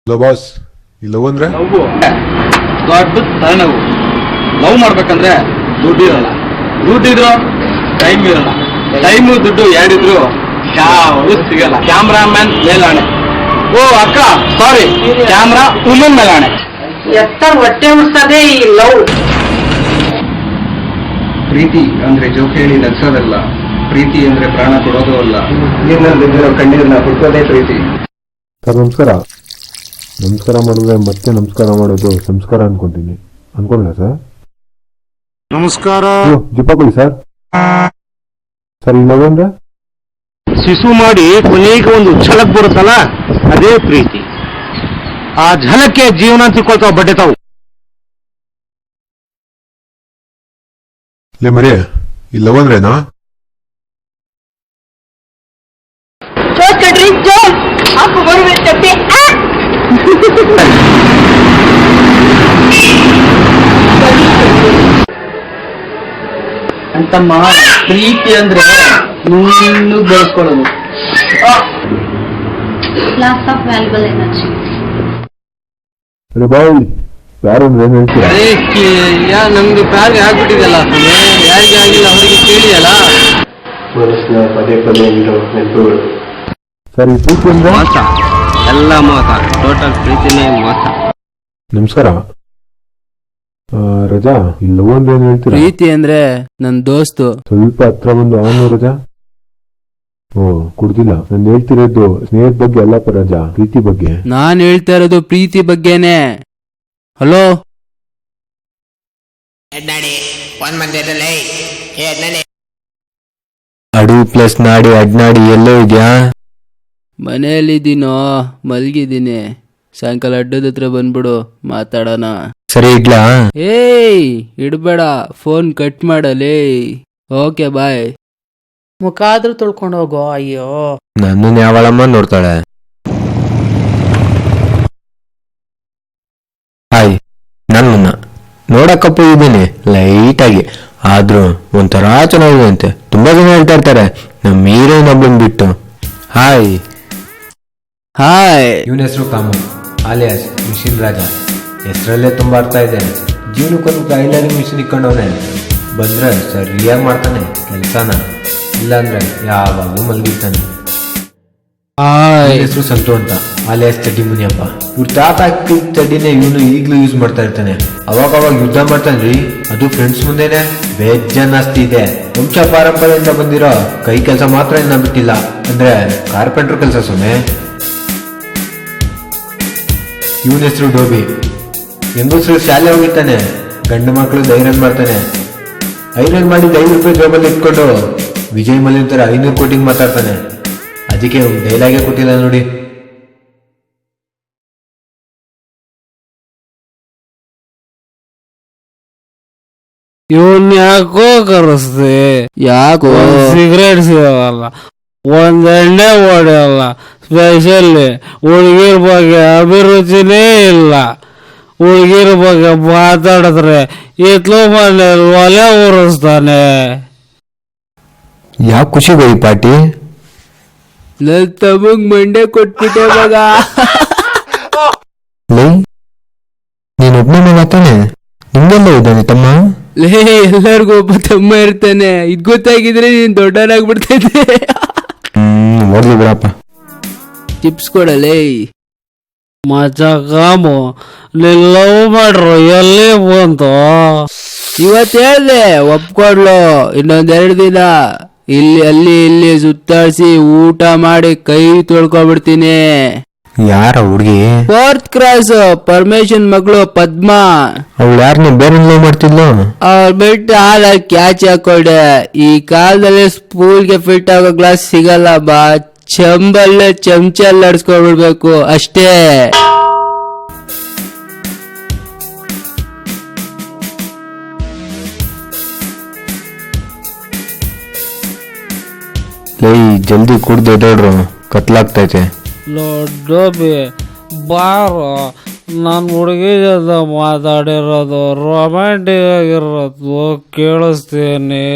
Hello boss, ಈ love ಅಂದ್ರೆ ದೊಡ್ಡ ತಲೆನೋವು. ಲವ್ ಮಾಡ್ಬೇಕಂದ್ರೆ ದುಡ್ಡು ಇರಲ್ಲ, ದುಡ್ಡಿದ್ರು ಟೈಮ್ ಇರಲ್ಲ, ಟೈಮು ದುಡ್ಡು ಎರಡಿದ್ರು ಯಾವುದು ಸಿಗಲ್ಲ. ಕ್ಯಾಮ್ರಾಮ್ಯಾನ್ ಮೇಲಾಣೆ. ಓ ಅಕ್ಕ ಸಾರಿ, ಕ್ಯಾಮ್ರಾ ವುಮನ್ ಮೇಲಾಣೆ. ಎತ್ತ ಹೊಟ್ಟೆ ಉಡ್ಸದೆ ಈ ಲವ್. ಪ್ರೀತಿ ಅಂದ್ರೆ ಜೋಕ್ ಹೇಳಿ ನಗ್ಸೋದಲ್ಲ, ಪ್ರೀತಿ ಅಂದ್ರೆ ಪ್ರಾಣ ಕೊಡೋದು ಅಲ್ಲ, ನೀರಿನಲ್ಲಿರೋ ಕಣ್ಣೀರನ್ನ ಹುಟ್ಟೋದೇ ಪ್ರೀತಿ. ಸರ್ ನಮಸ್ಕಾರ. ನಮಸ್ಕಾರ ಮಾಡಿದ್ರೆ ಮತ್ತೆ ನಮಸ್ಕಾರ ಮಾಡೋದು ಸಂಸ್ಕಾರ ಅನ್ಕೊಂಡಿಲ್ಲ ಸರ್. ನಮಸ್ಕಾರ. ಜಿಪ್ಪಾಕೊಳ್ಳಿ ಸರ್. ಸರ್ ಈ ಲವ್ ಅಂದ್ರೆ ಶಿಶು ಮಾಡಿ ಕೊನೆಗೆ ಒಂದು ಝಲಕ್ ಬರುತ್ತಲ್ಲ, ಅದೇ ಪ್ರೀತಿ. ಆ ಝಲಕ್ಕೆ ಜೀವನ ತಿಳ್ಕೊಳ್ತಾವ ಬಡ್ಡೆ ತಾವು. ಲೇ ಮರಿ, ಈ ಲವ್ ಅಂದ್ರೇನಾ? ಜೋಸ್ ಕಟ್ರಿ ಜೋಸ್ आपको बड़ी बड़ी चप्पे ಅಂತಮ್ಮ ಪ್ರೀತಿ ಅಂದ್ರೆ ನೀನು ಬೆಳೆಸ್ಕೊಳ್ಳೋದು. Loss of valuable energy. ಅರೆ ಬಾಯ್, ಯಾರು ಅಂದ್ರೆ ಏನ್ ಹೇಳ್ತೀರಾ? ನಮ್ದು ಪ್ಯಾರ್ ಆಗ್ಬಿಟ್ಟಿದೆಲ್ಲ, ಯಾರಿಗೆ ಆಗಿಲ್ಲ ಅವರಿಗೆ ಕೇಳಿಯಲ್ಲ. ಮನಸ್ಸಿನ ಪದೇ ಪದೇ ಇರೋ ನೆನಪುಗಳು. ಸರ್ ಈ ಪ್ರೀತಿ ಅಂದ್ರೆ ಮೋಸ, ಎಲ್ಲ ಮೋಸ, ಟೋಟಲ್ ಪ್ರೀತಿನೇ ಮೋಸ. ನಮಸ್ಕಾರ. ರಜಾ, ಈ ಲವ್ ಅಂದ್ರೆ ಏನ್ ಹೇಳ್ತೀರಾ? ಪ್ರೀತಿ ಅಂದ್ರೆ ನನ್ ದೋಸ್ತು. ಸ್ವಲ್ಪ ಹತ್ರ ಬಂದು ಅವನು ರಜಾ. ಓ ಕುಡ್ದಿಲ್ಲ. ನಾನು ಹೇಳ್ತಿರೋದು ಸ್ನೇಹದ ಬಗ್ಗೆ ಅಲ್ಲಪ್ಪ ರಜಾ, ಪ್ರೀತಿ ಬಗ್ಗೆ. ನಾನ್ ಹೇಳ್ತಾ ಇರೋದು ಪ್ರೀತಿ ಬಗ್ಗೆನೆ. ಹಲೋ, ಅಡು ಪ್ಲಸ್ ನಾಡಿ ಅಡ್ನಾಡಿ ಎಲ್ಲೋ ಇದ್ಯಾ? ಮನೆಯಲ್ಲಿದ್ದೀನೋ, ಮಲ್ಗಿದ್ದೀನಿ. ಸಾಯಂಕಾಲ ಅಡ್ಡದ ಹತ್ರ ಬಂದ್ಬಿಡು, ಮಾತಾಡೋಣ. ಸರಿ ಇಡ್ಲಾ? ಏಯ್ ಇಡ್ಬೇಡ, ಫೋನ್ ಕಟ್ ಮಾಡಲೇ. Okay bye. ಮುಖ ಆದ್ರೂ ತೊಳ್ಕೊಂಡು ಹೋಗೋ. ಅಯ್ಯೋ, ನನ್ನನ್ನು ಯಾವಳಮ್ಮ ನೋಡ್ತಾಳೆ? ಹಾಯ್, ನನ್ನ ನೋಡಕ್ಕಪ್ಪ ಇದ್ದೀನಿ ಲೈಟ್ ಆಗಿ, ಆದ್ರೂ ಒಂಥರ ಚೆನ್ನಾಗಿದೆ ಅಂತೆ. ತುಂಬಾ ಜನ ಹೇಳ್ತಾ ಇರ್ತಾರೆ ನಮ್ಮ ಹೀರೋಯಿನ್ ಒಬ್ಬನ್ ಬಿಟ್ಟು. ಹಾಯ್. ಹಾಯ್. ಇವನ ಹೆಸರು ಕಾಮು ಆಲಿಯಾಸ್ ಮಿಷಿನ್ ರಾಜ. ಹೆಸರಲ್ಲೇ ತುಂಬಾ ಅರ್ಥ ಇದೆ. ಜೀವನಕ್ಕೊಂದು ಟೈಲರಿಂಗ್ ಮಿಷಿನ್ ಇಕ್ಕೊಂಡವನೆ. ಬಂದ್ರೆ ಸರಿಯಾಗಿ ಮಾಡ್ತಾನೆ ಕೆಲಸನ, ಇಲ್ಲಾಂದ್ರೆ ಯಾವಾಗಲೂ ಮಲಗಿರ್ತಾನೆ. ಹೆಸರು ಸಂತು ಅಂತ, ಆಲಿಯಾಸ್ ಚಡ್ಡಿ ಮುನಿಯಪ್ಪ. ಇವ್ರ ತಾತ ಹಾಕಿದ ಚಡ್ಡಿನೇ ಇವನು ಈಗ್ಲೂ ಯೂಸ್ ಮಾಡ್ತಾ ಇರ್ತಾನೆ. ಅವಾಗ ಯುದ್ಧ ಮಾಡ್ತಾನ್ರಿ, ಅದು ಫ್ರೆಂಡ್ಸ್ ಮುಂದೆನೆ. ಬೇಜಾನ್ ಆಸ್ತಿ ಇದೆ. ವಂಶ ಪಾರಂಪರೆಯಿಂದ ಬಂದಿರೋ ಕೈ ಕೆಲಸ ಮಾತ್ರ ಇನ್ನ ಬಿಟ್ಟಿಲ್ಲ, ಅಂದ್ರೆ ಕಾರ್ಪೆಂಟರ್ ಕೆಲಸ. ಸುಮ್ಮನೆ ಇವನ ಹೆಸರು ಡೋಬಿ. ಹೆಂಗಸರು ಶಾಲೆ ಹೋಗಿರ್ತಾನೆ, ಗಂಡು ಮಕ್ಕಳು ಐರನ್ ಮಾಡ್ತಾನೆ. ಐರನ್ ಮಾಡಿ 5 ರೂಪಾಯಿ ಜೋಬಲ್ಲಿ ಇಟ್ಕೊಂಡು ವಿಜಯ್ ಮಲ್ಯನ್ ತರ 500 ಕೋಟಿಂಗ್ ಮಾತಾಡ್ತಾನೆ. ಅದಕ್ಕೆ ಡೈಲಾಗೇ ಕೊಟ್ಟಿಲ್ಲ ನೋಡಿ. ಇವನ್ ಯಾಕೋ ಕರೆಸ್ದೆ? ಯಾಕೋ? ಸಿಗರೇಟ್ ಸಿಗಲ್ಲ, ಒಂದ್ ಎಣ್ಣೆ ಹೊಡೆಯಲ್ಲ, ಸ್ಪೆಷಲ್ ಹುಡುಗಿರ್ ಬಗ್ಗೆ ಅಭಿರುಚಿನೇ ಇಲ್ಲ. ಹುಡುಗಿರ್ ಬಗ್ಗೆ ಮಾತಾಡಿದ್ರೆ ಇತ್ಲು ಮನೇಲಿ ಒಲೆ ಉರಿಸ್ತಾನೆ. ಯಾವ ಖುಷಿಗೋ ಈ ಪಾರ್ಟಿ? ನನ್ ತಮ್ಮಂಗ್ ಮಂಡೆ ಕೊಟ್ಬಿಟ್ಟೆ ಮಗ. ನೀನೊಬ್ನೇ ಮಗ ತಾನೆ? ನಿಮ್ಗೆಲ್ಲ ಇದ್ದಾನೆ ತಮ್ಮ? ಲೇ, ಎಲ್ಲರಿಗೂ ಒಬ್ಬ ತಮ್ಮ ಇರ್ತಾನೆ. ಇದ್ ಗೊತ್ತಾಗಿದ್ರೆ ನೀನ್ ದೊಡ್ಡನಾಗ್ಬಿಡ್ತಾ ಇದ್ದೆ. ನೋಡ್ಲಿ ಬಿಡಪ್ಪ. ಟಿಪ್ಸ್ ಕೊಡಲೇ. ಮಚಕಾಮು ಲವ್ ಮಾಡ್ರು ಎಲ್ಲಿ ಬಂತು? ಇವತ್ತು ಹೇಳ್ದೆ ಒಪ್ಕೊಡ್ಲು. ಇನ್ನೊಂದೆರಡು ದಿನ ಇಲ್ಲಿ ಸುತ್ತಾಡ್ಸಿ ಊಟ ಮಾಡಿ ಕೈ ತೊಳ್ಕೊಬಿಡ್ತೀನಿ. ಯಾರ ಹುಡುಗಿ? 4th ಕ್ರಾಸ್ ಪರಮೇಶನ್ ಮಗಳು ಪದ್ಮಾ. ಅವಳು ಯಾರನ್ನ ಬೇರೆ ಲವ್ ಮಾಡ್ತಿದ್ಲು? ಅವ್ರ ಬಿಟ್ಟು ಹಾಲ ಕ್ಯಾಚ್ ಹಾಕೊಂಡೆ. ಈ ಕಾಲದಲ್ಲಿ ಸ್ಪೂಲ್ಗೆ ಫಿಟ್ ಆಗೋ ಗ್ಲಾಸ್ ಸಿಗಲ್ಲ ಬಾ, ಚಂಬಲ್ಲೇ ಚಮಚಲ್ಲಿ ನಡ್ಸ್ಕೊಂಡ್ಬಿಡ್ಬೇಕು ಅಷ್ಟೇ. ಜಲ್ದಿ ಕುಡ್ದು ಎದ್ದೇಳ್ರು, ಕತ್ಲಾಗ್ತೈತೆ. ಲೊಡ್ಡೋಬಿ ಬಾರೋ, ನಾನು ಹುಡುಗಿ ಜೊತೆ ಮಾತಾಡಿರೋದು ರೊಮ್ಯಾಂಟಿಕ್ ಆಗಿರೋದು ಕೇಳಿಸ್ತೇನೆ.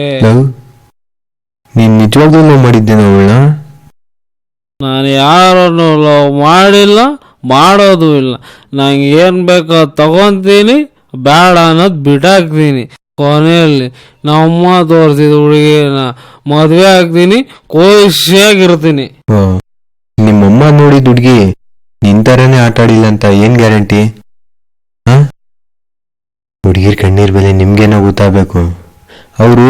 ನೀನ್ ನಿಜವಾಗ್ಲೂ ಲವ್ ಮಾಡಿದ್ದೇನೆ ಅವಳನ್ನ? ನಾನು ಯಾರನ್ನು ಲವ್ ಮಾಡಿಲ್ಲ, ಮಾಡೋದು ಇಲ್ಲ. ನಂಗೆ ಏನು ಬೇಕೋ ತಗೊಂತೀನಿ, ಬೇಡ ಅನ್ನೋದು ಬಿಟ್ಟಾಕ್ತೀನಿ. ಕೊನೆಯಲ್ಲಿ ನಮ್ಮಮ್ಮ ತೋರಿಸಿದ ಹುಡುಗಿನ ಮದುವೆ ಆಗ್ತೀನಿ, ಖುಷಿಯಾಗಿರ್ತೀನಿ. ನಿಮ್ಮಮ್ಮ ನೋಡಿದ ಹುಡುಗಿ ನಿಂತರನೇ ಆಟ ಆಡಿಲ್ಲ ಅಂತ ಏನ್ ಗ್ಯಾರಂಟಿ? ಹುಡುಗಿರ್ ಕಣ್ಣೀರ್ ಬೆಲೆ ನಿಮ್ಗೇನೋ ಗೊತ್ತಾಗಬೇಕು. ಅವರು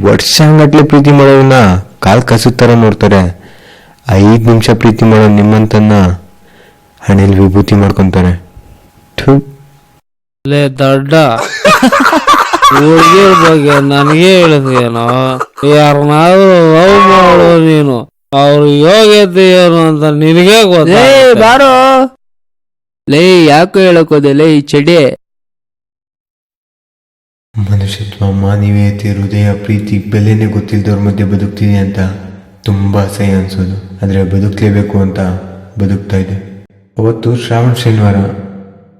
ವರ್ಷಗಟ್ಲೆ ಪ್ರೀತಿ ಮಾಡೋದನ್ನ ಕಾಲ್ ಕಸದ ತರ ನೋಡ್ತಾರೆ. 5 ನಿಮಿಷ ಪ್ರೀತಿ ಮಾಡೋ ನಿಮ್ಮಂತನ್ನ ಹಣೆಲ್ ವಿಭೂತಿ ಮಾಡ್ಕೊಂತಾರೆ. ಲೇ ದಡ್ಡ, ಹುಡುಗಿರ ಬಗ್ಗೆ ನನಗೆ ಹೇಳಿದ್ಯೇನೋ? ಯಾರನ್ನಾದ್ರೂ ಲವ್ ಮಾಡೋ ನೀನು, ಅವ್ರ ಯೋಗ್ಯತೆ ಏನು ಅಂತ ನಿನಗೆ ಗೊತ್ತೇ ಬಾರೋ ಲೇ, ಯಾಕೋ ಹೇಳಕೋದೆ ಲೇ ಈ ಚಡಿ. ಮನುಷ್ಯತ್ವ, ಮಾನವೀಯತೆ, ಹೃದಯ, ಪ್ರೀತಿ ಬೆಲೆನೇ ಗೊತ್ತಿಲ್ದವ್ರ ಮಧ್ಯೆ ಬದುಕ್ತೀನಿ ಅಂತ ತುಂಬಾ ಅಸಹ್ಯ ಅನ್ಸೋದು. ಆದ್ರೆ ಬದುಕಲೇಬೇಕು ಅಂತ ಬದುಕ್ತಾ ಇದೆ. ಅವತ್ತು ಶ್ರಾವಣ ಶನಿವಾರ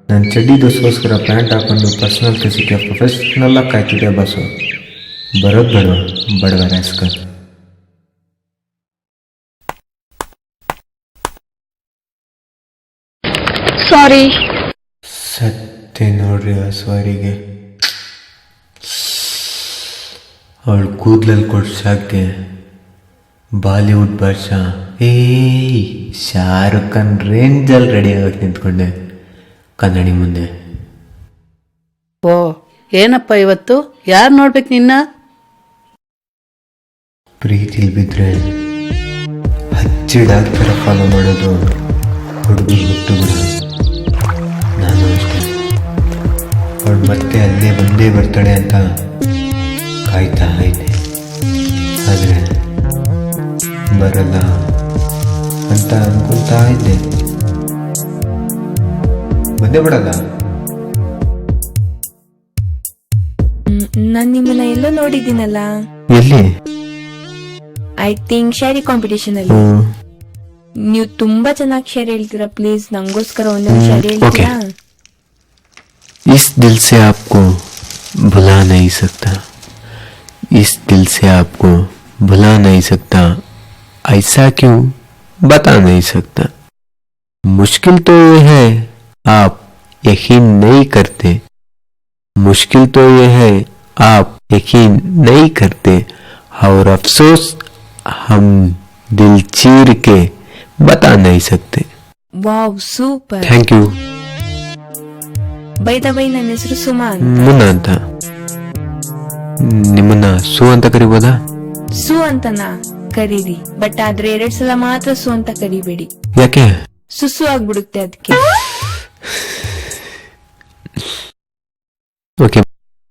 ನಾನು ಚಡ್ಡಿ ದೋಸ್ಗೋಸ್ಕರ ಪ್ಯಾಂಟ್ ಹಾಕೊಂಡು ಪರ್ಸನಲ್ ಕೆಲಸಕ್ಕೆ ಪ್ರೊಫೆಷ್ನಲ್ ಆಗಿ ಕಾಯ್ತಿದ್ದೆ. ಬಸ್ಸು ಬರೋದು ಬಡವ ರಾಸ್ಕಲ್. ಸಾರಿ. ಸತ್ತೆ ನೋಡ್ರಿ ಆ ಸ್ವಾರಿಗೆ. ಅವಳು ಕೂದಲಲ್ಲಿ ಕೊಡ್ಸಾಕೆ ಬಾಲಿವುಡ್ ಭಾಷಾ ಶಾರುಖ್ ಖಾನ್ ರೇಂಜಲ್ಲಿ ರೆಡಿ ಆಗಕ್ಕೆ ನಿಂತ್ಕೊಂಡೆ ಕನ್ನಡಿ ಮುಂದೆ. ಓ ಏನಪ್ಪ ಇವತ್ತು ಯಾರು ನೋಡ್ಬೇಕು ನಿನ್ನ? ಪ್ರೀತಿಲಿ ಬಿದ್ದರೆ ಹಚ್ಚಿಡಾಗ್ತಾರ ಫಾಲೋ ಮಾಡೋದು ಹುಡುಗರು ಹುಟ್ಟುಗಳು. ನಾನು ಅಷ್ಟೇ. ಅವಳು ಮತ್ತೆ ಅಲ್ಲೇ ಬಂದೇ ಬರ್ತಾಳೆ ಅಂತ ಕಾಯ್ತಾ ಇದ್ದೆ. ಆದರೆ ಬರಲ್ಲ ಅಂತ ಅನ್ಕೊಳ್ತಾ ಇದ್ದೆ. ಬಂದೇ ಬಿಡಲ್ಲ. ನಾನ್ ನಿಮ್ಮನ್ನ ಎಲ್ಲೋ ನೋಡಿದ್ದೀನಲ್ಲ. ಎಲ್ಲಿ? ಐ ಥಿಂಕ್ ಶಾರಿ ಕಾಂಪಿಟೇಷನ್ ಅಲ್ಲಿ. ನೀವು ತುಂಬಾ ಚೆನ್ನಾಗಿ ಶಾರಿ ಹೇಳ್ತೀರಾ. ಪ್ಲೀಸ್ ನಂಗೋಸ್ಕರ ಒಂದೊಂದು ಶಾರಿ ಹೇಳ್ತೀರಾ? इस दिल से आपको भुला नहीं सकता, इस दिल से आपको भुला नहीं सकता, ऐसा क्यों बता नहीं सकता. मुश्किल तो ये है आप यकीन नहीं करते, मुश्किल तो ये है आप यकीन नहीं करते, और अफसोस हम दिल चीर के बता नहीं सकते. Wow super. Thank you. By the by, ನನ್ನ ಹೆಸರು ಸುಮಾ ಅಂತ. ಮುನ್ನ ಅಂತ. ನಿಮ್ಮನ್ನ ಸು ಅಂತ ಕರಿಬೋದಾ? ಸು ಅಂತನಾ ಕರೀರಿ, ಬಟ್ ಆದ್ರೆ 2 ಸಲ ಮಾತ್ರ ಸು ಅಂತ ಕರಿಬೇಡಿ. ಯಾಕೆ? ಸುಸು ಆಗ್ಬಿಡುತ್ತೆ ಅದಕ್ಕೆ. ಓಕೆ,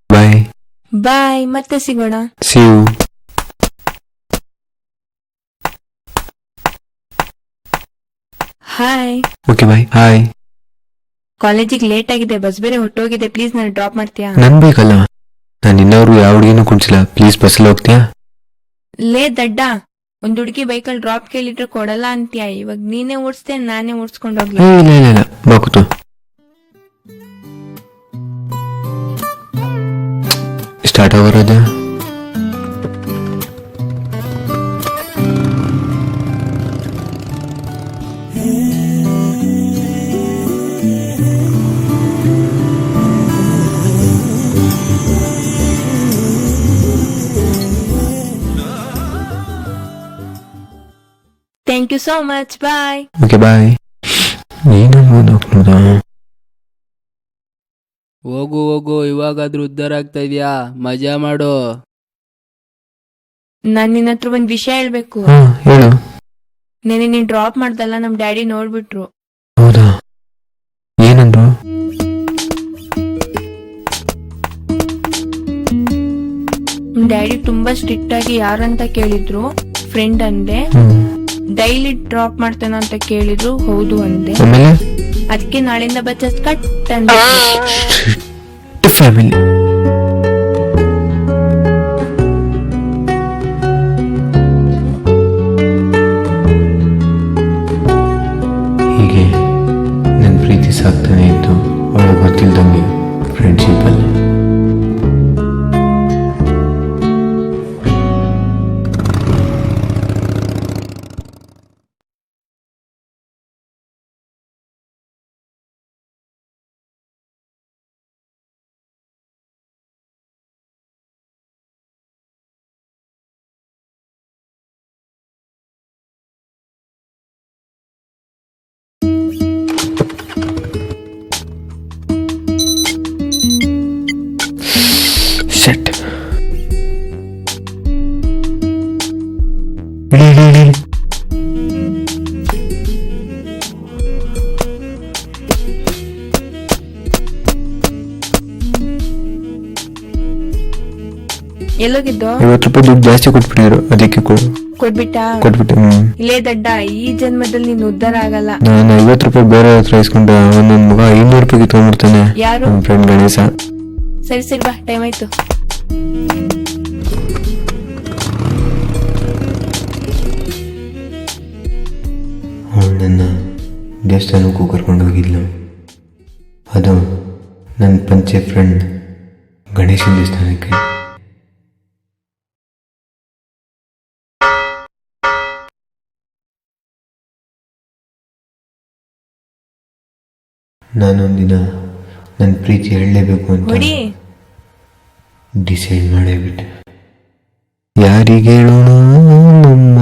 ಬಾಯ್. ಬಾಯ್, ಮತ್ತೆ ಸಿಗೋಣ. See you. Hi. Okay bye. Hi. ಕಾಲೇಜಿಗೆ ಲೇಟ್ ಆಗಿದೆ, ಬಸ್ ಬೇರೆ ಹೊಟ್ಟೋಗಿದೆ. ಪ್ಲೀಸ್ ನಾನು ಡ್ರಾಪ್ ಮಾಡ್ತೀಯಾ? ನನ್ ಬೇಕಲ್ಲ, ನಾನು ಇನ್ನವ್ರು ಯಾವ ಹುಡುಗಿನೂ ಕುಣಿಸಿಲ್ಲ. ಪ್ಲೀಸ್ ಬಸ್ಸಲ್ಲಿ ಹೋಗ್ತೀಯಾ? ಲೇ ದಡ್ಡ, ಒಂದ್ ಹುಡುಗಿ ಬೈಕಲ್ಲಿ ಡ್ರಾಪ್ ಕೇಳಿಟ್ರೆ ಕೊಡಲ್ಲ ಅಂತೀಯ. ಇವಾಗ ನೀನೇ ಓಡಿಸ್ತೆ, ನಾನೇ ಓಡಿಸ್ಕೊಂಡು ಹೋಗ್ಲಿ? ಇಲ್ಲ ಬಾ ಕೂತು. ಸ್ಟಾರ್ಟ್ ಆಗೋರದ? Thank you so much. Bye. Okay bye. ಹೋಗು ಹೋಗು, ಇವಾಗಾದ್ರೂ ಉದ್ಧಾರ ಆಗ್ತಾ ಇದೆಯಾ? ಮಜಾ ಮಾಡು. ನಾನ್ ನಿನ್ನ ಹತ್ರ ಒಂದ್ ವಿಷಯ ಹೇಳ್ಬೇಕು. ಹೇಳು. ನೆನೆ ನೀನ್ ಡ್ರಾಪ್ ಮಾಡ್ದಲ್ಲ, ನಮ್ ಡ್ಯಾಡಿ ನೋಡ್ಬಿಟ್ರು. ಹೌದಾ? ಏನಂದ್ರು? ನಮ್ ಡ್ಯಾಡಿ ತುಂಬಾ ಸ್ಟ್ರಿಕ್ಟ್ ಆಗಿ ಯಾರಂತ ಕೇಳಿದ್ರು. ಫ್ರೆಂಡ್ ಅಂದೆ. ಡೈಲಿ ಡ್ರಾಪ್ ಮಾಡ್ತೇನ ಅಂತ ಕೇಳಿದ್ರು. ಹೌದು ಅಂದೆ. ಅದಕ್ಕೆ ನಾಳೆಯಿಂದ ಬಚ್ಚ ಕಟ್ ಅಂದೆ. ಫ್ಯಾಮಿಲಿ. ಹೀಗೆ ನನ್ನ ಪ್ರೀತಿ ಸಾಕ್ತಾನೆ ಇತ್ತು. ಅವಳು ಗೊತ್ತಿಲ್ದಂಗೆ ಫ್ರೆಂಡ್ಶಿಪ್ ಅಲ್ಲಿ. ಎಲ್ಲೋಗಿದ್ದು? 50 ರೂಪಾಯಿ ದುಡ್ಡು ಜಾಸ್ತಿ ಕೊಟ್ಬಿಟ್ಟಿದ್ರು, ಅದಕ್ಕೆ ಕೊಟ್ಬಿಟ್ಟೆ. ಇಲ್ಲೇ ದಡ್ಡ, ಈ ಜನ್ಮದಲ್ಲಿ ನೀನ್ ಉದ್ಧಾರ ಆಗಲ್ಲ. ನಾನು 50 ರೂಪಾಯಿ ಬೇರೆ ಹತ್ರ ಇಸ್ಕೊಂಡೆ, ಒಂದೊಂದ್ ಮಗ 500 ರೂಪಾಯಿ ಕಿತ್ಕೊಂಡ್ಬಿಡ್ತಾನೆ. ಯಾರು? ನನ್ನ ಫ್ರೆಂಡ್ ಗಣೇಶ. ಸರಿ ಬಾ, ಟೈಮ್ ಆಯ್ತು. ಅವಳು ನನ್ನ ದೇವಸ್ಥಾನಕ್ಕೂ ಕರ್ಕೊಂಡು ಹೋಗಿದ್ಲು. ಅದು ನನ್ನ ಪಂಚೆ ಫ್ರೆಂಡ್ ಗಣೇಶನ ದೇವಸ್ಥಾನಕ್ಕೆ. ನಾನೊಂದಿನ ನನ್ನ ಪ್ರೀತಿ ಹೇಳಲೇಬೇಕು ಅಂತ ಡಿಸೈಡ್ ಮಾಡೇಬಿಟ್ಟೆ. ಯಾರಿಗೆ ಹೇಳೋಣ ನಮ್ಮ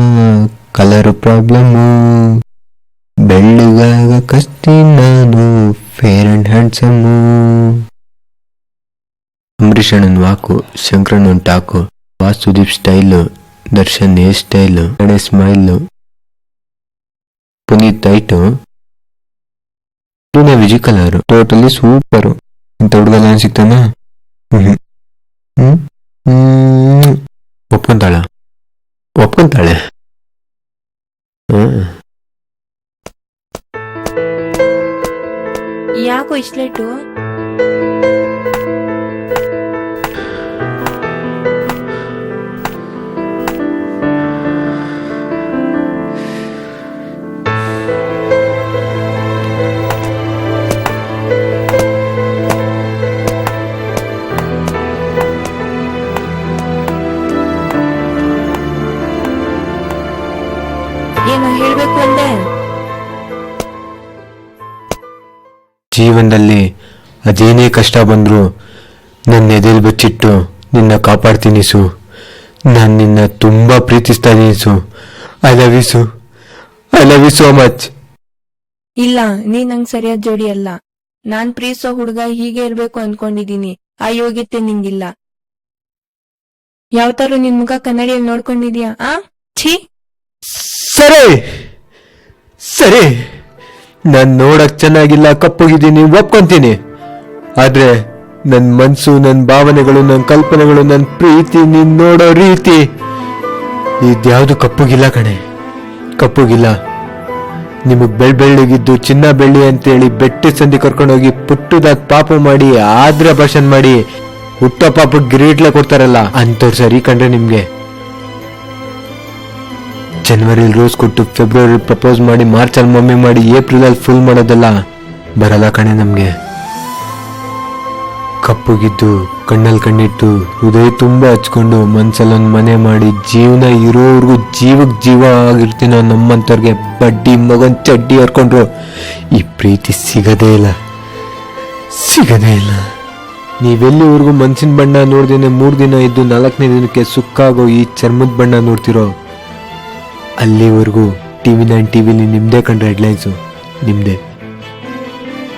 ಕಲರ್ ಪ್ರಾಬ್ಲಮ್ಮು, ಬೆಳ್ಳುಗಾಗ ಕಸ್ತಿ ನಾನು ಫೇರ್ ಅಂಡ್ ಹ್ಯಾಂಡ್ಸಮ್ಮು. ಅಂಬರೀಷ್ ಅಣ್ಣನ ವಾಕು, ಶಂಕರಣ್ಣನ talk, Vasudeep style, Darshan hair style, Ganesh smile, Puneeth height, Vijay colour, totally super. ಇಂಥ ಹುಡುಗಲ್ಲ ಸಿಗ್ತಾನ? ಒಪ್ಕೊಂತಾಳೆ. ಯಾಕೋ ಇಷ್ಟು ಲೇಟು? ಏನೋ ಹೇಳ್ಬೇಕು ಅಂದೆ? ಜೀವನದಲ್ಲಿ ಅದೇನೇ ಕಷ್ಟ ಬಂದ್ರು ನನ್ನ ಎದೆಲ್ ಬಚ್ಚಿಟ್ಟು ನಿನ್ನ ಕಾಪಾಡ್ತೀನಿ ಸು. ನಾನು ನಿನ್ನ ತುಂಬಾ ಪ್ರೀತಿಸ್ತಾ ಇದೀನಿ ಸು. I love you so much. ಇಲ್ಲ, ನೀ ನಂಗ್ ಸರಿಯಾದ ಜೋಡಿ ಅಲ್ಲ. ನಾನ್ ಪ್ರೀತಿಸೋ ಹುಡುಗ ಹೀಗೆ ಇರ್ಬೇಕು ಅನ್ಕೊಂಡಿದೀನಿ. ಆ ಯೋಗ್ಯತೆ ನಿಂಗಿಲ್ಲ. ಯಾವತ್ತಾರು ನಿನ್ ಮುಖ ಕನ್ನಡಿಯಲ್ಲಿ ನೋಡ್ಕೊಂಡಿದ್ಯಾ? ಛೀ. ಸರಿ, ನಾನ್ ನೋಡಕ್ ಚೆನ್ನಾಗಿಲ್ಲ, ಕಪ್ಪಗಿದ್ದೀನಿ, ಒಪ್ಕೊಂತೀನಿ. ಆದ್ರೆ ನನ್ ಮನ್ಸು, ನನ್ ಭಾವನೆಗಳು, ನನ್ ಕಲ್ಪನೆಗಳು, ನನ್ ಪ್ರೀತಿ, ನೀನ್ ನೋಡೋ ರೀತಿ ಇದ್ಯಾವ್ದು ಕಪ್ಪುಗಿಲ್ಲ ಕಣೆ, ಕಪ್ಪುಗಿಲ್ಲ. ನಿಮಗ್ ಬೆಳ್ಳಿಗಿದ್ದು ಚಿನ್ನ ಬೆಳ್ಳಿ ಅಂತೇಳಿ ಬೆಟ್ಟಿ ಸಂಧಿ ಕರ್ಕೊಂಡೋಗಿ ಪುಟ್ಟದಾದ ಪಾಪ ಮಾಡಿ ಆದ್ರ ಭಾಷಣ ಮಾಡಿ ಹುಟ್ಟ ಪಾಪ ಗಿರೀಟ್ಲೆ ಕೊಡ್ತಾರಲ್ಲ, ಅಂತವ್ರು ಸರಿ ಕಂಡ್ರೆ ನಿಮ್ಗೆ. ಜನವರಿಲಿ ರೋಸ್ ಕೊಟ್ಟು ಫೆಬ್ರವರಿ ಪ್ರಪೋಸ್ ಮಾಡಿ ಮಾರ್ಚಲ್ಲಿ ಮಮ್ಮಿ ಮಾಡಿ ಏಪ್ರಿಲಲ್ಲಿ ಫುಲ್ ಮಾಡೋದೆಲ್ಲ ಬರಲ್ಲ ಕಣೆ ನಮ್ಗೆ. ಕಪ್ಪುಗಿದ್ದು ಕಣ್ಣಲ್ಲಿ ಕಣ್ಣಿಟ್ಟು ಹೃದಯ ತುಂಬಾ ಹಚ್ಕೊಂಡು ಮನ್ಸಲ್ಲೊಂದು ಮನೆ ಮಾಡಿ ಜೀವನ ಇರೋವರೆಗೂ ಜೀವಕ್ ಜೀವ ಆಗಿರ್ತೀನೋ ನಮ್ಮಂತವ್ರಿಗೆ ಬಡ್ಡಿ ಮಗನ್ ಚಡ್ಡಿ ಹರ್ಕೊಂಡ್ರು ಈ ಪ್ರೀತಿ ಸಿಗದೇ ಇಲ್ಲ. ನೀವೆಲ್ಲಿವರೆಗೂ ಮನ್ಸಿನ ಬಣ್ಣ ನೋಡ್ದೇನೆ 3 ದಿನ ಇದ್ದು 4ನೇ ದಿನಕ್ಕೆ ಸುಕ್ಕಾಗೋ ಈ ಚರ್ಮದ ಬಣ್ಣ ನೋಡ್ತಿರೋ ಅಲ್ಲಿವರೆಗೂ ಟಿವಿಲಿ ನಿಮ್ದೇ ಕಂಡ್ರೆ ಹೆಡ್ಲೈನ್ಸು ನಿಮ್ದೇ.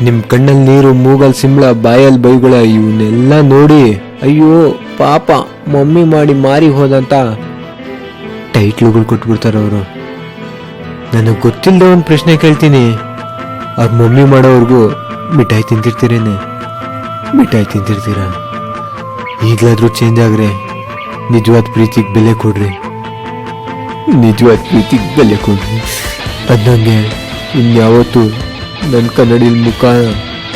ನಿಮ್ ಕಣ್ಣಲ್ಲಿ ನೀರು, ಮೂಗಲ್ ಸಿಂಬಳ, ಬಾಯಲ್ಲಿ ಬೈಗಳ ಇವನ್ನೆಲ್ಲ ನೋಡಿ ಅಯ್ಯೋ ಪಾಪ ಮಮ್ಮಿ ಮಾಡಿ ಮಾರಿ ಹೋದಂತ ಟೈಟ್ಲುಗಳು ಕೊಟ್ಬಿಡ್ತಾರ ಅವರು. ನನಗೆ ಗೊತ್ತಿಲ್ಲದ ಒಂದು ಪ್ರಶ್ನೆ ಕೇಳ್ತೀನಿ, ಅವ್ರ ಮಮ್ಮಿ ಮಾಡೋವರೆಗೂ ಮಿಠಾಯಿ ತಿಂತಿರ್ತೀರಾ? ಈಗಲಾದ್ರೂ ಚೇಂಜ್ ಆಗ್ರೆ, ನಿಜವಾದ ಪ್ರೀತಿಗೆ ಬೆಲೆ ಕೊಡ್ರಿ. ಅದಂಗೆ ಇನ್ಯಾವತ್ತೂ ನನ್ನ ಕನ್ನಡಿಲಿ ಮುಖ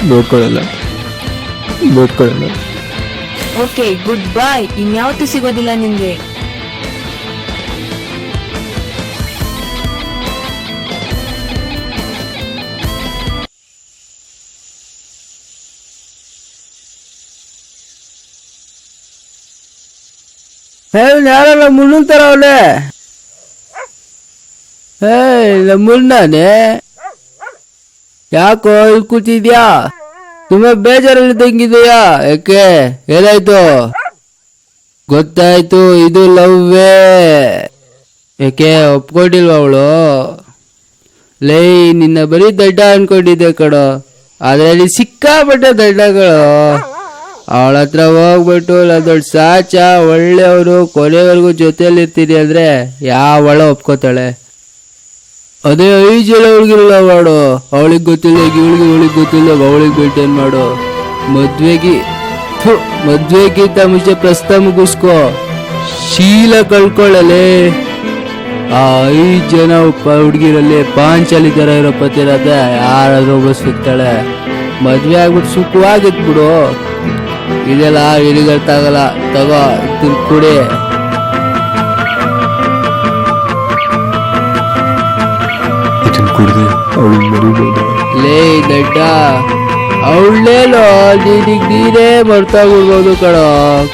ನೋಡ್ಕೊಳ್ಳಲ್ಲ. Okay, good bye. ಇನ್ಯಾವತ್ತೂ ಸಿಗೋದಿಲ್ಲ ನಿನ್ಗೆ. ಯಾರಲ್ಲ ಮುಳ್ಳುಂತಾರ ಅವಳೆ. ಮುನ್ನಾನೆ ಯಾಕೋ ಇಲ್ಲಿ ಕೂತಿದ್ಯಾ? ತುಂಬಾ ಬೇಜಾರಲ್ಲಿದ್ದಂಗಿದೆಯಾ? ಯಾಕೆ, ಏನಾಯ್ತು? ಗೊತ್ತಾಯ್ತು, ಇದು ಲವ್ವೇ. ಯಾಕೆ ಒಪ್ಕೊಂಡಿಲ್ವ ಅವಳು? ಲೈ, ನಿನ್ನ ಬರೀ ದಡ್ಡ ಅನ್ಕೊಂಡಿದ್ದೆ ಕಣೋ, ಆದ್ರೆ ಅಲ್ಲಿ ಸಿಕ್ಕಾಪಟ್ಟೆ ದಡ್ಡಗಳು. ಅವಳ ಹತ್ರ ಹೋಗ್ಬಿಟ್ಟು ದೊಡ್ಡ ಸಾಚ ಒಳ್ಳೆಯವರು ಕೊನೆವರೆಗೂ ಜೊತೆಯಲ್ಲಿರ್ತೀನಿ ಅಂದ್ರೆ ಯಾವಳ ಒಪ್ಕೋತಾಳೆ? ಅದೇ 5 ಜನ ಹುಡುಗಿರಲ್ಲ ಮಾಡು, ಅವಳಿಗೆ ಗೊತ್ತಿಲ್ಲ ಇವಳಿಗೆ ಗೊತ್ತಿಲ್ಲ, ಅವಳಿಗೆ ಮೇಂಟೈನ್ ಮಾಡು. ಮದ್ವೆಗಿಂತ ಮುಂಚೆ ಪ್ರಸ್ತಾವ ಮುಗಿಸ್ಕೋ. ಶೀಲ ಕಳ್ಕೊಳ್ಳಲೆ. ಆ 5 ಜನ ಹುಡುಗಿರಲ್ಲಿ ಪಾಂಚಾಲಿ ತರ ಇರೋ ಪತಿರದ ಯಾರಾದ್ರೂ ಒಬ್ಳು ಸಿಗ್ತಾಳೆ. ಮದ್ವೆ ಆಗ್ಬಿಟ್ಟು ಸುಖವಾಗಿದ್ಬಿಡು. ಇದೆಲ್ಲ ಇಳಿಗತ್ತಾಗಲ್ಲ. ತಗೋ ಕುಡಿ. ಇದನ್ನ ಕುಡ್ದು ಅವಳು ಮರಿಬೋದ? ಲೇ ದಡ್ಡ, ಅವಳೇನೋ ನಿನಗ್ ನೀನೇ ಬರ್ತಾ ಬಿಡ್ಬೋದು ಕಣೋ.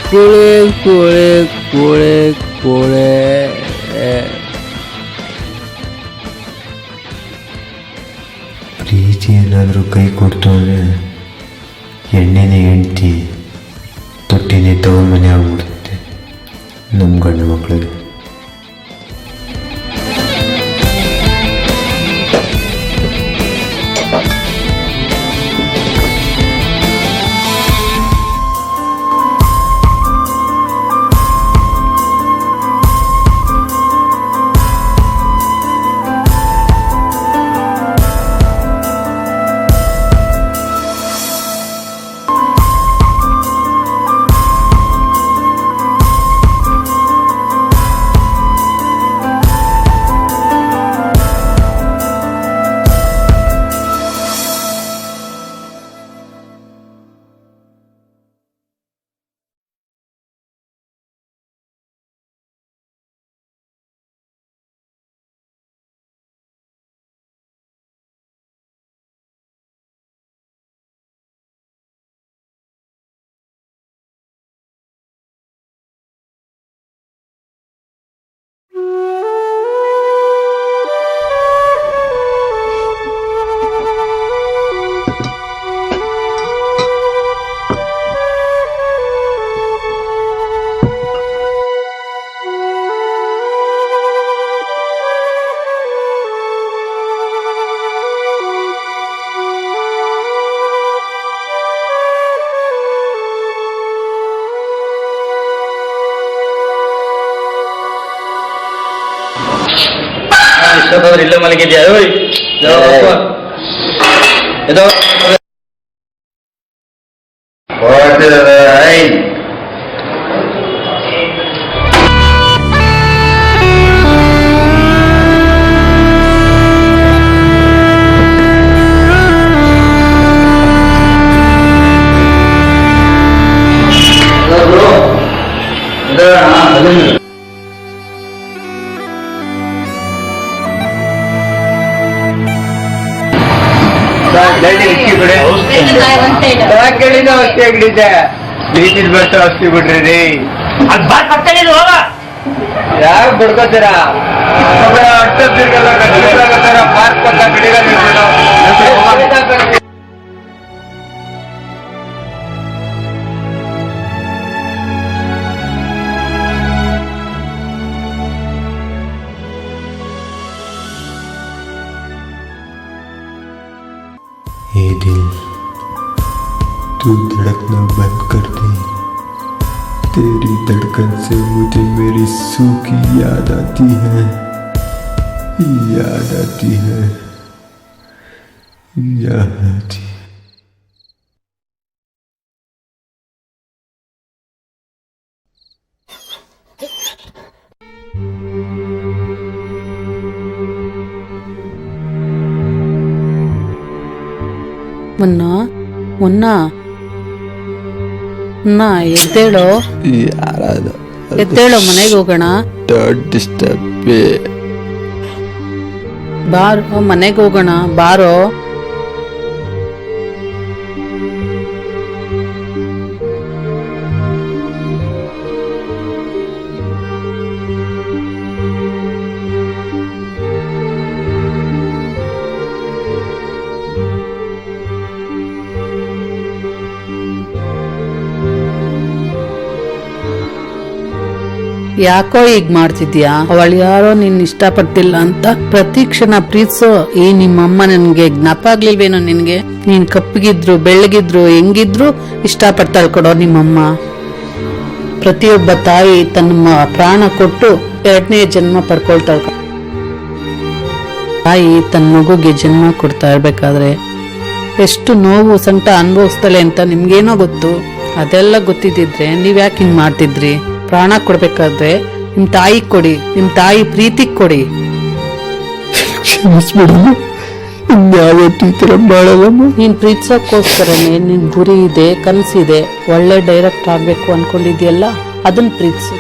ಕುಳೆ ಕುಳೆ ಕುಳೆ ಕುಳೆ. ಪ್ರೀತಿ ಏನಾದರೂ ಕೈ ಕೊಡ್ತು ಅಂದರೆ ಎಣ್ಣೆನೇ ಹೆಂಡ್ತಿ, ತೊಟ್ಟಿನೇ ತವ್ರ ಮನೆ ಆಗ್ಬಿಡುತ್ತೆ ನಮ್ಮ ಗಂಡು ಮಕ್ಕಳಿಗೆ. ಇಲ್ಲೇ ಮಲಗಿದ್ಯಾ? ಔಷಧಿ ಬಿಡ್ರಿ. ಯಾಕೆ ಬಿಡ್ಕೋತೀರ? ये दिल तू धड़कना बंद कर दे, तेरी धड़कन से मुझे मेरी सूखी याद आती है, याद आती है, याद आती है. ಮುನ್ನ ಎದ್ದೇಳೋ. ಯಾರಾದ ಎದ್ದೇಳೋ, ಮನೆಗೆ ಹೋಗೋಣ. ಡಿಸ್ಟರ್ಬ್. ಬಾರೋ, ಮನೆಗೆ ಹೋಗೋಣ ಬಾರೋ. ಯಾಕೋ ಈಗ ಮಾಡ್ತಿದ್ಯಾ? ಅವಳು ಯಾರೋ ನಿನ್ ಇಷ್ಟಪಟ್ಟಿಲ್ಲ ಅಂತ ಪ್ರತಿ ಕ್ಷಣ ಪ್ರೀತಿಸೋ ಈ ನಿಮ್ಮಮ್ಮ ನನ್ಗೆ ಜ್ಞಾಪ ಆಗ್ಲಿಲ್ವೇನೋ ನಿನ್ಗೆ? ನೀನ್ ಕಪ್ಪಗಿದ್ರು ಬೆಳ್ಳಗಿದ್ರು ಹೆಂಗಿದ್ರು ಇಷ್ಟಪಡ್ತಾಳ್ ಕೊಡೋ ನಿಮ್ಮಮ್ಮ. ಪ್ರತಿಯೊಬ್ಬ ತಾಯಿ ತನ್ನ ಪ್ರಾಣ ಕೊಟ್ಟು 2ನೇ ಜನ್ಮ ಪಡ್ಕೊಳ್ತಾಳ. ತಾಯಿ ತನ್ನ ಮಗುಗೆ ಜನ್ಮ ಕೊಡ್ತಾ ಇರ್ಬೇಕಾದ್ರೆ ಎಷ್ಟು ನೋವು ಸಂಕಟ ಅನುಭವಿಸ್ತಾಳೆ ಅಂತ ನಿಮ್ಗೇನೋ ಗೊತ್ತು. ಅದೆಲ್ಲ ಗೊತ್ತಿದ್ದಿದ್ರೆ ನೀವ್ ಯಾಕೆ ಹಿಂಗ್ ಮಾಡ್ತಿದ್ರಿ? ಪ್ರಾಣ ಕೊಡ್ಬೇಕಾದ್ರೆ ನಿಮ್ ತಾಯಿ ಕೊಡಿ, ನಿಮ್ ತಾಯಿ ಪ್ರೀತಿಗ್ ಕೊಡಿ. ಕ್ಷಮಿಸ್ಬಿಡಮ್ಮ, ಇನ್ಯಾವತ್ತೂ ಈ ಥರ ಮಾಡಲ್ಲಮ್ಮ. ನೀನ್ ಪ್ರೀತಿಸೋಕ್ಕೋಸ್ಕರನೇ ನಿನ್ ಗುರಿ ಇದೆ, ಕನಸಿದೆ, ಒಳ್ಳೆ ಡೈರೆಕ್ಟ್ ಆಗ್ಬೇಕು ಅನ್ಕೊಂಡಿದ್ಯಲ್ಲ, ಅದನ್ನ ಪ್ರೀತಿಸು.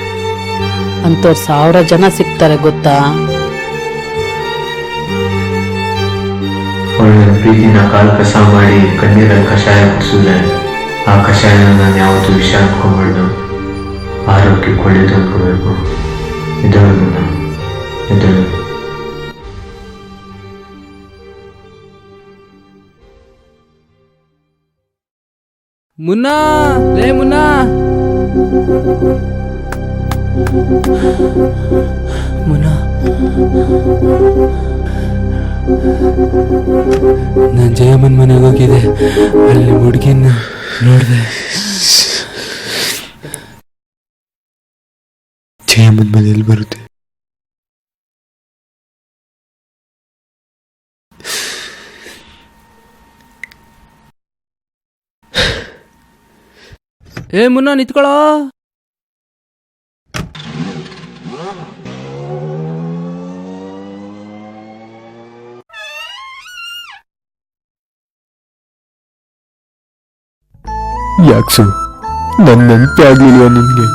ಅಂತವ್ರು 1000 ಜನ ಸಿಗ್ತಾರೆ ಗೊತ್ತಾ. ಒಳ್ಳೆ ಪ್ರೀತಿನ ಕಾಲು ಕಸ ಮಾಡಿ ಕಣ್ಣೀರಲ್ಲಿ ಕಷಾಯ ಕುಡಿಸಿದ್ರೆ ಆ ಕಷಾಯನ ನಾನು ಯಾವತ್ತೂ ವಿಷ ಅನ್ಕೊಂಡ್ಬಿಡ್ದು ಆರೋಗ್ಯಕ್ಕೆ ಒಳ್ಳೇದು ಅನ್ಕೋಬೇಕು. ಇದೊಂದು ಮುನ್ನಾ, ಲೇ ಮುನ್ನಾ, ಮುನ್ನಾ, ನಾನು ಜಯಮ್ಮನ ಮನೆಗೆ ಹೋಗಿದ್ದೆ, ಅಲ್ಲಿ ಹುಡುಗಿನ ನೋಡಿದೆ. ಜಯಮ್ಮನ ಮನೆಯಲ್ಲಿ ಬರುತ್ತೆ. ಏ ಮುನ್ನಾ ನಿಂತ್ಕೊಳ್ಳೋ. ಯಾಕ್ಸು ನನ್ನ ನೆನಪೇ ಆಗ್ಲಿಲ್ವಾ ನಿನ್ಗೆ?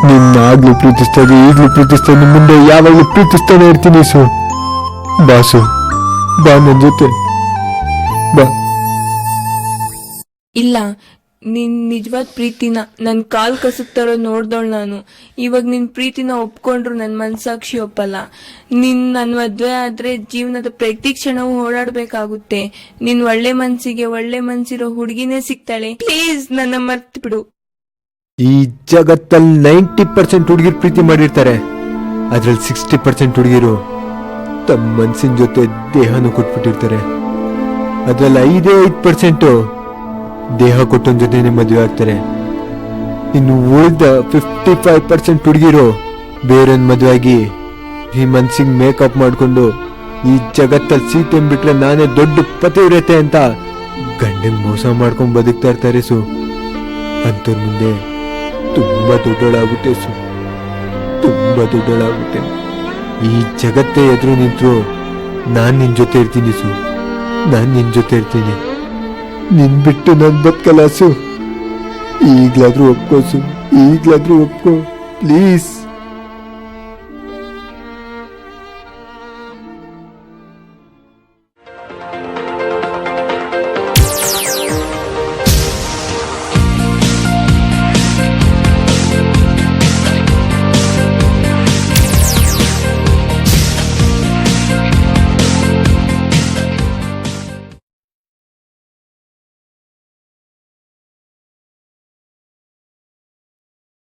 ನಿನ್ನಾಗ್ಲೂ ಪ್ರೀತಿಸ್ತಾನೆ, ಈಗ್ಲೂ ಪ್ರೀತಿಸ್ತಾನೆ, ಮುಂದೆ ಯಾವಾಗಲೂ ಪ್ರೀತಿಸ್ತಾನೆ ಇರ್ತೀನಿ. ಬಾಸು ಬಾ ನನ್ನ ಜೊತೆ ಬಾ. ಇಲ್ಲ, ನಿನ್ ನಿಜವಾದ ಪ್ರೀತಿನ ನನ್ ಕಾಲ್ ಕಸುತ್ತರೋ ನೋಡ್ದೋಳ್ ನಾನು. ಇವಾಗ ನಿನ್ ಪ್ರೀತಿನ ಒಪ್ಕೊಂಡ್ರು ನನ್ ಮನ್ಸಾಕ್ಷಿ ಒಪ್ಪಲ್ಲ. ನನ್ ಮದ್ವೆ ಆದ್ರೆ ಜೀವನದ ಪ್ರತಿ ಕ್ಷಣವೂ ಓಡಾಡ್ಬೇಕಾಗುತ್ತೆ. ನಿನ್ ಒಳ್ಳೆ ಮನ್ಸಿಗೆ ಒಳ್ಳೆ ಮನ್ಸಿರೋ ಹುಡುಗಿನೇ ಸಿಗ್ತಾಳೆ. ಪ್ಲೀಸ್ ನನ್ನ ಮರ್ತ್ ಬಿಡು. ಈ ಜಗತ್ತಲ್ಲಿ 90% ಹುಡುಗಿರು ಪ್ರೀತಿ ಮಾಡಿರ್ತಾರೆ, ಅದ್ರಲ್ಲಿ 60% ಹುಡುಗಿರು ತಮ್ಮ ಮನ್ಸಿನ ಜೊತೆ ದೇಹನೂ ಕೊಟ್ಬಿಟ್ಟಿರ್ತಾರೆ. ಅದ್ರಲ್ಲಿ 5% ದೇಹ ಕೊಟ್ಟೊಂದ್ ಜೊತೆನೆ ಮದುವೆ ಆಗ್ತಾರೆ. ಇನ್ನು ಉಳಿದ 55% ಹುಡುಗಿರು ಬೇರೊಂದ್ ಮದುವೆ ಆಗಿ ಈ ಮನ್ಸಿಗೆ ಮೇಕಪ್ ಮಾಡ್ಕೊಂಡು ಈ ಜಗತ್ತಲ್ಲಿ ಸೀಟೆಂಬಿಟ್ರೆ ನಾನೇ ದೊಡ್ಡ ಪತಿವ್ರತೆ ಅಂತ ಗಂಡನ್ ಮೋಸ ಮಾಡ್ಕೊಂಡ್ ಬದುಕ್ತಾ ಇರ್ತಾರೆ. ಅಂತವ್ರ ಮುಂದೆ ತುಂಬಾ ದೊಡ್ಡೋಳಾಗುತ್ತೆ ತುಂಬಾ ದೊಡ್ಡೋಳಾಗುತ್ತೆ. ಈ ಜಗತ್ತೇ ಎದುರು ನಿಂತ್ರು ನಾನ್ ನಿನ್ ಜೊತೆ ಇರ್ತೀನಿ ನಾನ್ ನಿನ್ ಜೊತೆ ಇರ್ತೀನಿ. ನಿನ್ ಬಿಟ್ಟು ನನ್ ಬದುಕಲ್ಲ ಈಗ್ಲಾದ್ರೂ ಒಪ್ಕೋ ಈಗ್ಲಾದ್ರೂ ಒಪ್ಕೋ ಪ್ಲೀಸ್.